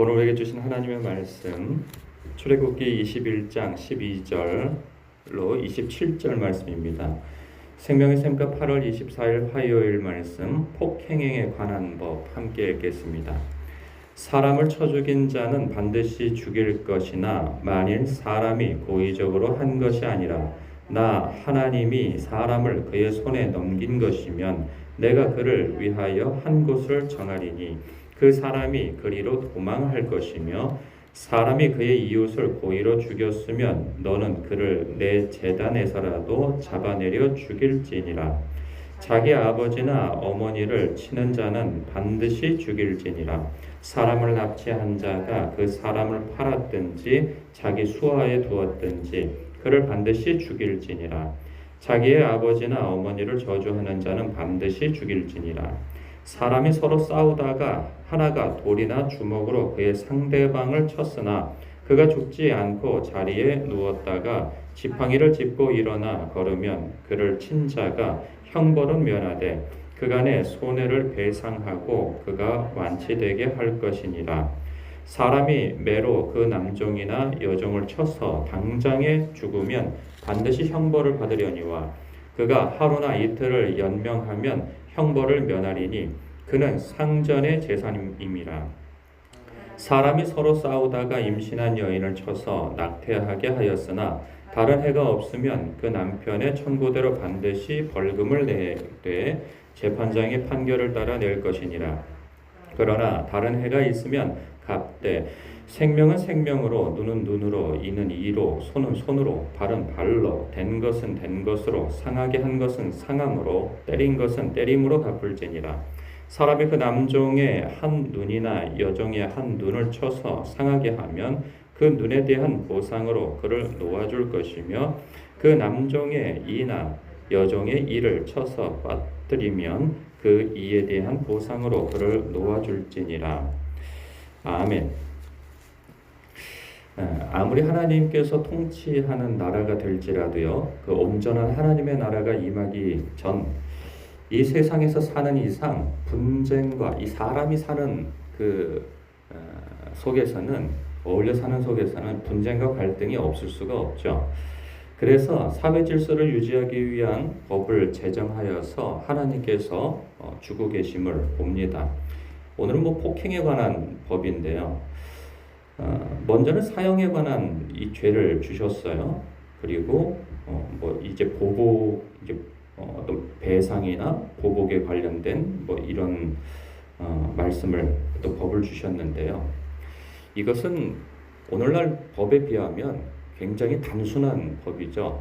오늘 우리에게 주신 하나님의 말씀 출애굽기 21장 12절로 27절 말씀입니다. 생명의 샘과 8월 24일 화요일 말씀 폭행에 관한 법 함께 읽겠습니다. 사람을 쳐 죽인 자는 반드시 죽일 것이나 만일 사람이 고의적으로 한 것이 아니라 나 하나님이 사람을 그의 손에 넘긴 것이면 내가 그를 위하여 한 곳을 정하리니 그 사람이 그리로 도망할 것이며 사람이 그의 이웃을 고의로 죽였으면 너는 그를 내 제단에서라도 잡아내려 죽일지니라. 자기 아버지나 어머니를 치는 자는 반드시 죽일지니라. 사람을 납치한 자가 그 사람을 팔았든지 자기 수하에 두었든지 그를 반드시 죽일지니라. 자기의 아버지나 어머니를 저주하는 자는 반드시 죽일지니라. 사람이 서로 싸우다가 하나가 돌이나 주먹으로 그의 상대방을 쳤으나 그가 죽지 않고 자리에 누웠다가 지팡이를 짚고 일어나 걸으면 그를 친 자가 형벌은 면하되 그간의 손해를 배상하고 그가 완치되게 할 것이니라. 사람이 매로 그 남종이나 여종을 쳐서 당장에 죽으면 반드시 형벌을 받으려니와 그가 하루나 이틀을 연명하면 형벌을 면하리니 그는 상전의 재산임이라. 사람이 서로 싸우다가 임신한 여인을 쳐서 낙태하게 하였으나 다른 해가 없으면 그 남편의 천고대로 반드시 벌금을 내되 재판장의 판결을 따라 낼 것이니라. 그러나 다른 해가 있으면 갚되 생명은 생명으로, 눈은 눈으로, 이는 이로, 손은 손으로, 발은 발로, 된 것은 된 것으로, 상하게 한 것은 상함으로, 때린 것은 때림으로 갚을지니라. 사람이 그 남종의 한 눈이나 여종의 한 눈을 쳐서 상하게 하면 그 눈에 대한 보상으로 그를 놓아줄 것이며 그 남종의 이나 여종의 이를 쳐서 빠뜨리면 그 이에 대한 보상으로 그를 놓아줄지니라. 아멘. 아무리 하나님께서 통치하는 나라가 될지라도요, 그 온전한 하나님의 나라가 임하기 전 이 세상에서 사는 이상 분쟁과 이 사람이 사는 속에서는 어울려 사는 속에서는 분쟁과 갈등이 없을 수가 없죠. 그래서 사회 질서를 유지하기 위한 법을 제정하여서 하나님께서 주고 계심을 봅니다. 오늘은 폭행에 관한 법인데요. 먼저는 사형에 관한 이 죄를 주셨어요. 그리고 이제 어떤 배상이나 보복에 관련된 이런 말씀을 또 법을 주셨는데요. 이것은 오늘날 법에 비하면 굉장히 단순한 법이죠.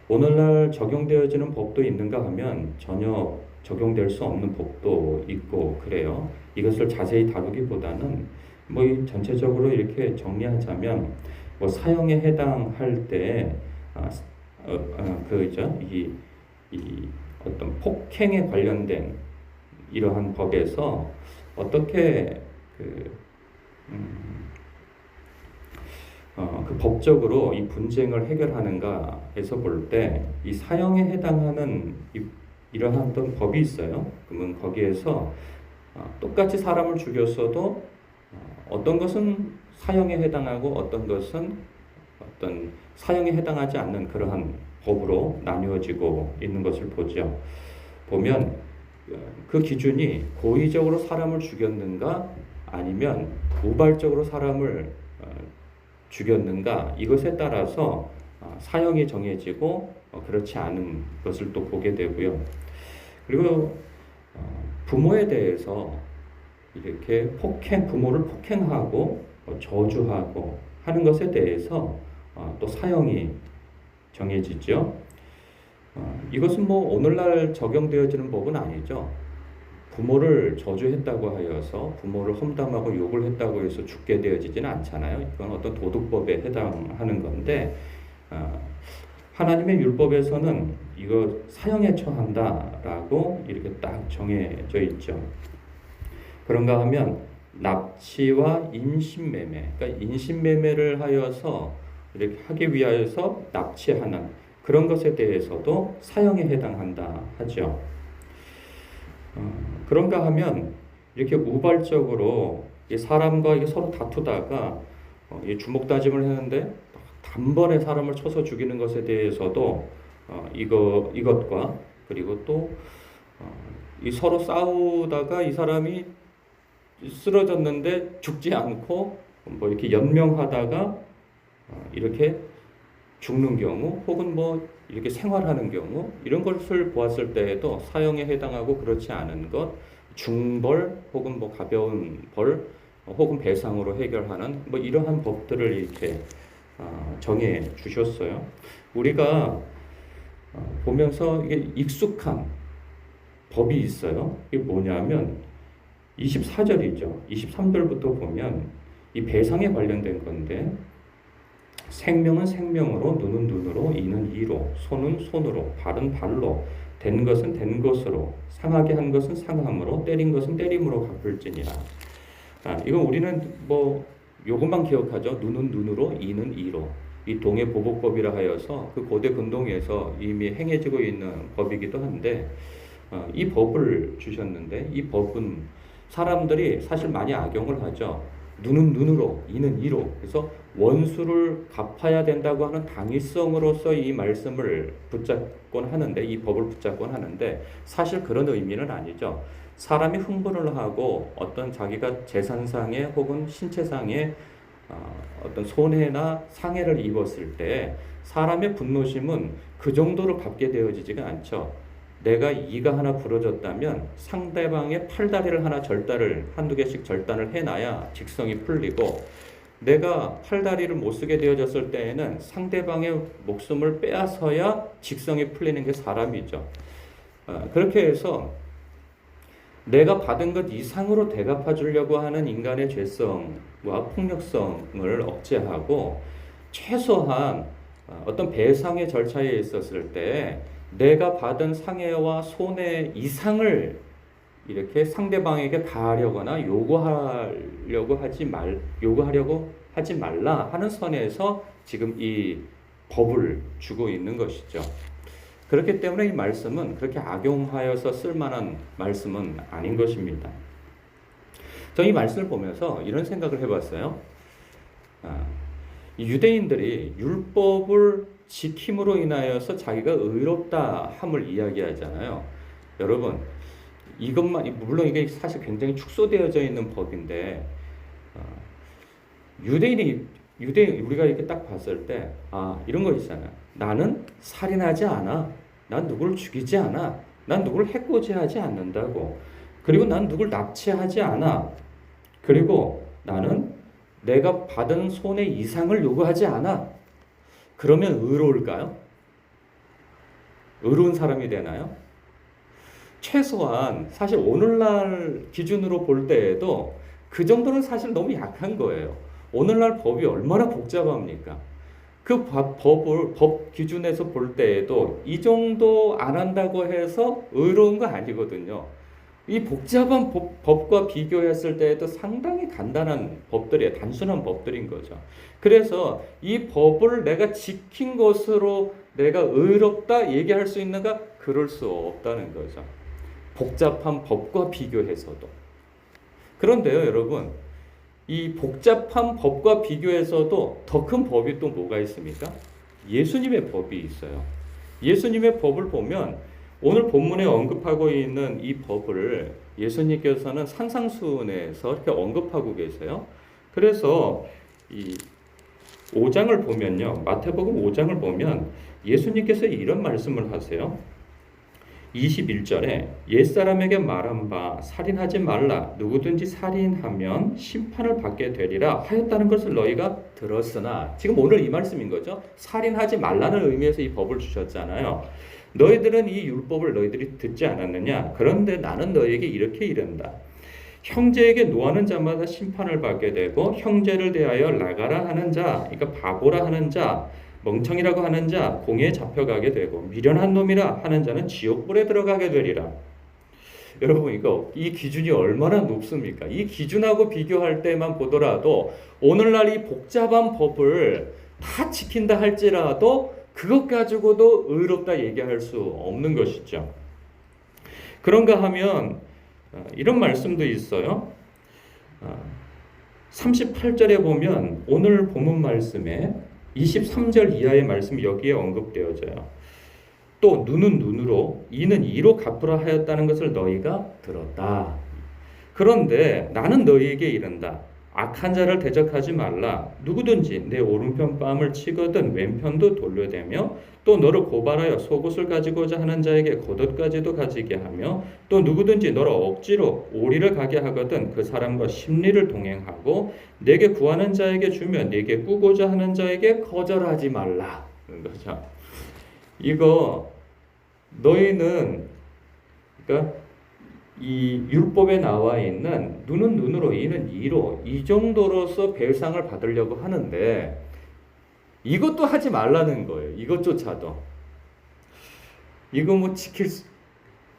오늘날 적용되어지는 법도 있는가 하면 전혀 적용될 수 없는 법도 있고 그래요. 이것을 자세히 다루기보다는 전체적으로 이렇게 정리하자면 사형에 해당할 때 이 어떤 폭행에 관련된 이러한 법에서 어떻게 법적으로 이 분쟁을 해결하는가에서 볼 때 이 사형에 해당하는 이러한 어떤 법이 있어요. 그러면 거기에서 똑같이 사람을 죽였어도 어떤 것은 사형에 해당하고 어떤 것은 어떤 사형에 해당하지 않는 그러한 법으로 나누어지고 있는 것을 보죠. 보면 그 기준이 고의적으로 사람을 죽였는가 아니면 우발적으로 사람을 죽였는가 이것에 따라서 사형이 정해지고 그렇지 않은 것을 또 보게 되고요. 그리고 부모에 대해서 이렇게 부모를 폭행하고 저주하고 하는 것에 대해서 또 사형이 정해지죠. 이것은 오늘날 적용되어지는 법은 아니죠. 부모를 저주했다고 하여서 부모를 험담하고 욕을 했다고 해서 죽게 되어지지는 않잖아요. 이건 어떤 도덕법에 해당하는 건데 하나님의 율법에서는 이거 사형에 처한다라고 이렇게 딱 정해져 있죠. 그런가 하면 납치와 인신매매, 그러니까 인신매매를 하여서 이렇게 하기 위하여서 납치하는 그런 것에 대해서도 사형에 해당한다 하죠. 그런가 하면 이렇게 우발적으로 이 사람과 이게 서로 다투다가 이 주먹 다짐을 했는데 단번에 사람을 쳐서 죽이는 것에 대해서도 이것과 그리고 또 이 서로 싸우다가 이 사람이 쓰러졌는데 죽지 않고 뭐 이렇게 연명하다가 이렇게 죽는 경우 혹은 뭐 이렇게 생활하는 경우 이런 것을 보았을 때에도 사형에 해당하고 그렇지 않은 것 중벌 혹은 뭐 가벼운 벌 혹은 배상으로 해결하는 뭐 이러한 법들을 이렇게 정해 주셨어요. 우리가 보면서 이게 익숙한 법이 있어요. 이게 뭐냐면 24절이죠. 23절부터 보면 이 배상에 관련된 건데 생명은 생명으로, 눈은 눈으로, 이는 이로, 손은 손으로, 발은 발로, 된 것은 된 것으로, 상하게 한 것은 상함으로, 때린 것은 때림으로 갚을지니라. 이건 우리는 뭐 요것만 기억하죠. 눈은 눈으로, 이는 이로. 이 동해 보복법이라 하여서 그 고대 근동에서 이미 행해지고 있는 법이기도 한데 이 법을 주셨는데 이 법은 사람들이 사실 많이 악용을 하죠. 눈은 눈으로, 이는 이로. 그래서 원수를 갚아야 된다고 하는 당위성으로서 이 말씀을 붙잡곤 하는데, 이 법을 붙잡곤 하는데, 사실 그런 의미는 아니죠. 사람이 흥분을 하고 어떤 자기가 재산상의 혹은 신체상의 어떤 손해나 상해를 입었을 때 사람의 분노심은 그 정도로 갚게 되어지지가 않죠. 내가 이가 하나 부러졌다면 상대방의 팔다리를 하나 한두 개씩 절단을 해놔야 직성이 풀리고, 내가 팔다리를 못 쓰게 되어졌을 때에는 상대방의 목숨을 빼앗아야 직성이 풀리는 게 사람이죠. 그렇게 해서 내가 받은 것 이상으로 대갚아 주려고 하는 인간의 죄성과 폭력성을 억제하고 최소한 어떤 배상의 절차에 있었을 때 내가 받은 상해와 손해 이상을 이렇게 상대방에게 다하려거나 요구하려고 하지 말라 하는 선에서 지금 이 법을 주고 있는 것이죠. 그렇기 때문에 이 말씀은 그렇게 악용하여서 쓸만한 말씀은 아닌 것입니다. 저 이 말씀을 보면서 이런 생각을 해봤어요. 유대인들이 율법을 지킴으로 인하여서 자기가 의롭다 함을 이야기하잖아요. 여러분, 이것만, 물론 이게 사실 굉장히 축소되어져 있는 법인데, 유대인, 우리가 이렇게 딱 봤을 때, 이런 거 있잖아요. 나는 살인하지 않아. 난 누구를 죽이지 않아. 난 누구를 해코지하지 않는다고. 그리고 난 누구를 납치하지 않아. 그리고 나는 내가 받은 손해 이상을 요구하지 않아. 그러면 의로울까요? 의로운 사람이 되나요? 최소한 사실 오늘날 기준으로 볼 때에도 그 정도는 사실 너무 약한 거예요. 오늘날 법이 얼마나 복잡합니까? 그 법 기준에서 볼 때에도 이 정도 안 한다고 해서 의로운 거 아니거든요. 이 복잡한 법과 비교했을 때에도 상당히 간단한 법들이에요. 단순한 법들인 거죠. 그래서 이 법을 내가 지킨 것으로 내가 의롭다 얘기할 수 있는가? 그럴 수 없다는 거죠. 복잡한 법과 비교해서도. 그런데요, 여러분, 이 복잡한 법과 비교해서도 더 큰 법이 또 뭐가 있습니까? 예수님의 법이 있어요. 예수님의 법을 보면 오늘 본문에 언급하고 있는 이 법을 예수님께서는 산상수훈에서 이렇게 언급하고 계세요. 그래서 이 5장을 보면요. 마태복음 5장을 보면 예수님께서 이런 말씀을 하세요. 21절에 옛사람에게 말한 바 살인하지 말라 누구든지 살인하면 심판을 받게 되리라 하였다는 것을 너희가 들었으나, 지금 오늘 이 말씀인 거죠. 살인하지 말라는 의미에서 이 법을 주셨잖아요. 너희들은 이 율법을 너희들이 듣지 않았느냐? 그런데 나는 너희에게 이렇게 이른다. 형제에게 노하는 자마다 심판을 받게 되고 형제를 대하여 나가라 하는 자, 그러니까 바보라 하는 자, 멍청이라고 하는 자 공에 잡혀가게 되고 미련한 놈이라 하는 자는 지옥불에 들어가게 되리라. 여러분, 이 기준이 얼마나 높습니까? 이 기준하고 비교할 때만 보더라도 오늘날 이 복잡한 법을 다 지킨다 할지라도 그것 가지고도 의롭다 얘기할 수 없는 것이죠. 그런가 하면 이런 말씀도 있어요. 38절에 보면 오늘 본문 말씀에 23절 이하의 말씀이 여기에 언급되어져요. 또 눈은 눈으로 이는 이로 갚으라 하였다는 것을 너희가 들었다. 그런데 나는 너희에게 이른다. 악한 자를 대적하지 말라. 누구든지 내 오른편 뺨을 치거든 왼편도 돌려대며 또 너를 고발하여 속옷을 가지고자 하는 자에게 겉옷까지도 가지게 하며 또 누구든지 너를 억지로 오리를 가게 하거든 그 사람과 심리를 동행하고 내게 구하는 자에게 주며 내게 꾸고자 하는 자에게 거절하지 말라. 그렇죠? 이거 너희는 그러니까 이 율법에 나와 있는 눈은 눈으로 이는 이로 이 정도로서 배상을 받으려고 하는데 이것도 하지 말라는 거예요. 이것조차도 이거 뭐 지킬 수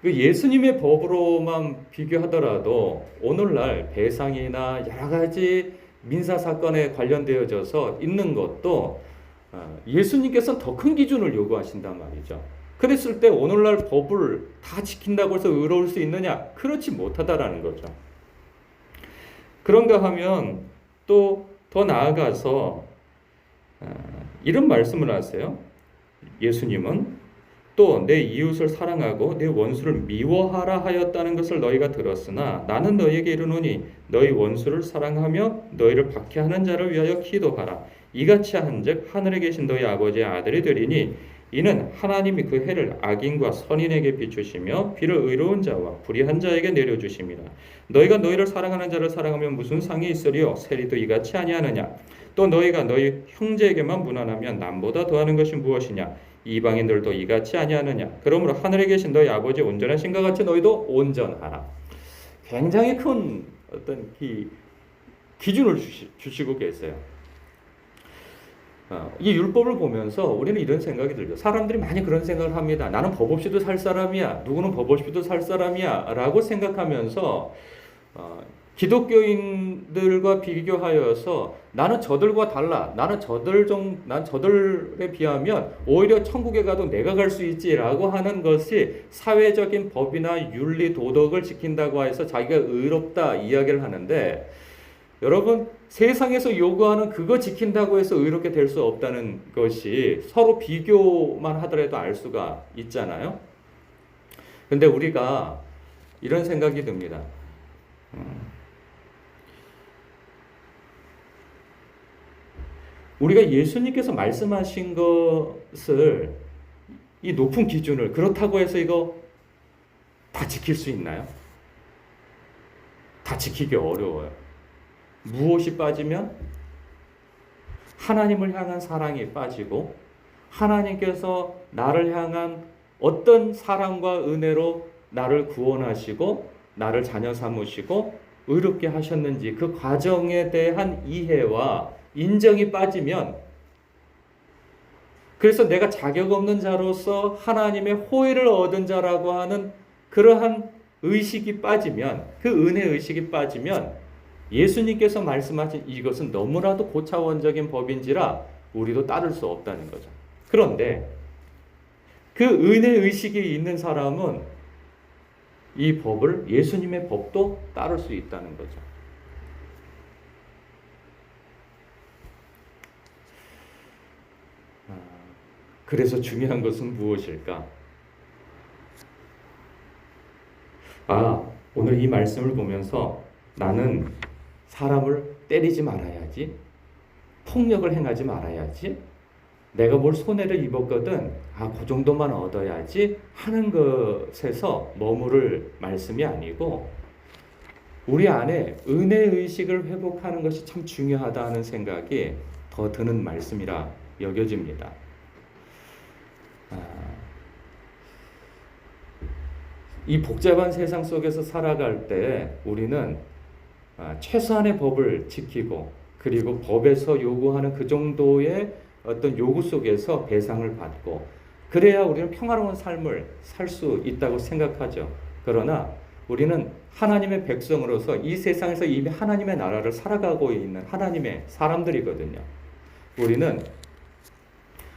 예수님의 법으로만 비교하더라도 오늘날 배상이나 여러 가지 민사 사건에 관련되어져서 있는 것도 예수님께서는 더 큰 기준을 요구하신단 말이죠. 그랬을 때 오늘날 법을 다 지킨다고 해서 의로울 수 있느냐? 그렇지 못하다라는 거죠. 그런가 하면 또 더 나아가서 이런 말씀을 하세요. 예수님은 또 내 이웃을 사랑하고 내 원수를 미워하라 하였다는 것을 너희가 들었으나 나는 너희에게 이르노니 너희 원수를 사랑하며 너희를 박해하는 자를 위하여 기도하라. 이같이 한즉 하늘에 계신 너희 아버지의 아들이 되리니 이는 하나님이 그 해를 악인과 선인에게 비추시며 비를 의로운 자와 불의한 자에게 내려주심이라. 너희가 너희를 사랑하는 자를 사랑하면 무슨 상이 있으리요? 세리도 이같이 아니하느냐? 또 너희가 너희 형제에게만 무난하면 남보다 더하는 것이 무엇이냐? 이방인들도 이같이 아니하느냐? 그러므로 하늘에 계신 너희 아버지 온전하신 것 같이 너희도 온전하라. 굉장히 큰 어떤 기준을 주시고 계세요. 이 율법을 보면서 우리는 이런 생각이 들죠. 사람들이 많이 그런 생각을 합니다. 나는 법 없이도 살 사람이야. 누구는 법 없이도 살 사람이야. 라고 생각하면서 기독교인들과 비교하여서 나는 저들과 달라. 난 저들에 비하면 오히려 천국에 가도 내가 갈 수 있지라고 하는 것이 사회적인 법이나 윤리 도덕을 지킨다고 해서 자기가 의롭다 이야기를 하는데 여러분 세상에서 요구하는 그거 지킨다고 해서 의롭게 될 수 없다는 것이 서로 비교만 하더라도 알 수가 있잖아요. 근데 우리가 이런 생각이 듭니다. 우리가 예수님께서 말씀하신 것을 이 높은 기준을 그렇다고 해서 이거 다 지킬 수 있나요? 다 지키기 어려워요. 무엇이 빠지면 하나님을 향한 사랑이 빠지고 하나님께서 나를 향한 어떤 사랑과 은혜로 나를 구원하시고 나를 자녀 삼으시고 의롭게 하셨는지 그 과정에 대한 이해와 인정이 빠지면 그래서 내가 자격 없는 자로서 하나님의 호의를 얻은 자라고 하는 그러한 의식이 빠지면 그 은혜 의식이 빠지면 예수님께서 말씀하신 이것은 너무나도 고차원적인 법인지라 우리도 따를 수 없다는 거죠. 그런데 그 은혜 의식이 있는 사람은 이 법을 예수님의 법도 따를 수 있다는 거죠. 그래서 중요한 것은 무엇일까? 오늘 이 말씀을 보면서 나는 사람을 때리지 말아야지, 폭력을 행하지 말아야지, 내가 뭘 손해를 입었거든, 그 정도만 얻어야지 하는 것에서 머무를 말씀이 아니고 우리 안에 은혜의식을 회복하는 것이 참 중요하다 하는 생각이 더 드는 말씀이라 여겨집니다. 이 복잡한 세상 속에서 살아갈 때 우리는 최소한의 법을 지키고 그리고 법에서 요구하는 그 정도의 어떤 요구 속에서 배상을 받고 그래야 우리는 평화로운 삶을 살 수 있다고 생각하죠. 그러나 우리는 하나님의 백성으로서 이 세상에서 이미 하나님의 나라를 살아가고 있는 하나님의 사람들이거든요. 우리는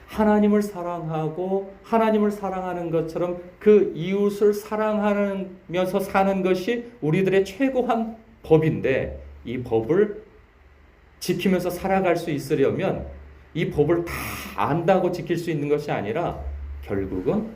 하나님을 사랑하고 하나님을 사랑하는 것처럼 그 이웃을 사랑하면서 사는 것이 우리들의 최고한 법인데 이 법을 지키면서 살아갈 수 있으려면 이 법을 다 안다고 지킬 수 있는 것이 아니라 결국은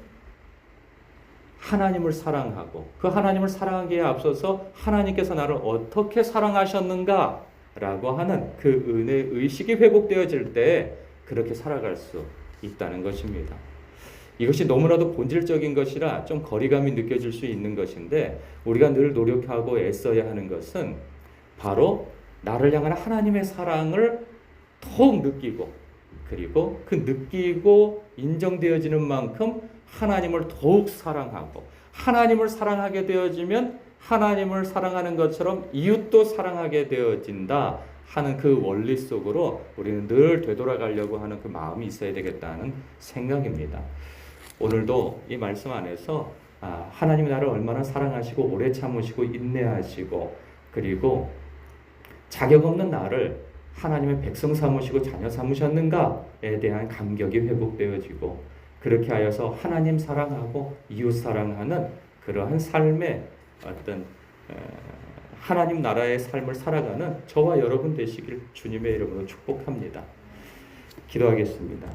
하나님을 사랑하고 그 하나님을 사랑하기에 앞서서 하나님께서 나를 어떻게 사랑하셨는가 라고 하는 그 은혜 의식이 회복되어질 때 그렇게 살아갈 수 있다는 것입니다. 이것이 너무나도 본질적인 것이라 좀 거리감이 느껴질 수 있는 것인데 우리가 늘 노력하고 애써야 하는 것은 바로 나를 향한 하나님의 사랑을 더욱 느끼고 그리고 그 느끼고 인정되어지는 만큼 하나님을 더욱 사랑하고 하나님을 사랑하게 되어지면 하나님을 사랑하는 것처럼 이웃도 사랑하게 되어진다 하는 그 원리 속으로 우리는 늘 되돌아가려고 하는 그 마음이 있어야 되겠다는 생각입니다. 오늘도 이 말씀 안에서 하나님이 나를 얼마나 사랑하시고 오래 참으시고 인내하시고 그리고 자격 없는 나를 하나님의 백성 삼으시고 자녀 삼으셨는가에 대한 감격이 회복되어지고 그렇게 하여서 하나님 사랑하고 이웃 사랑하는 그러한 삶의 어떤 하나님 나라의 삶을 살아가는 저와 여러분 되시길 주님의 이름으로 축복합니다. 기도하겠습니다.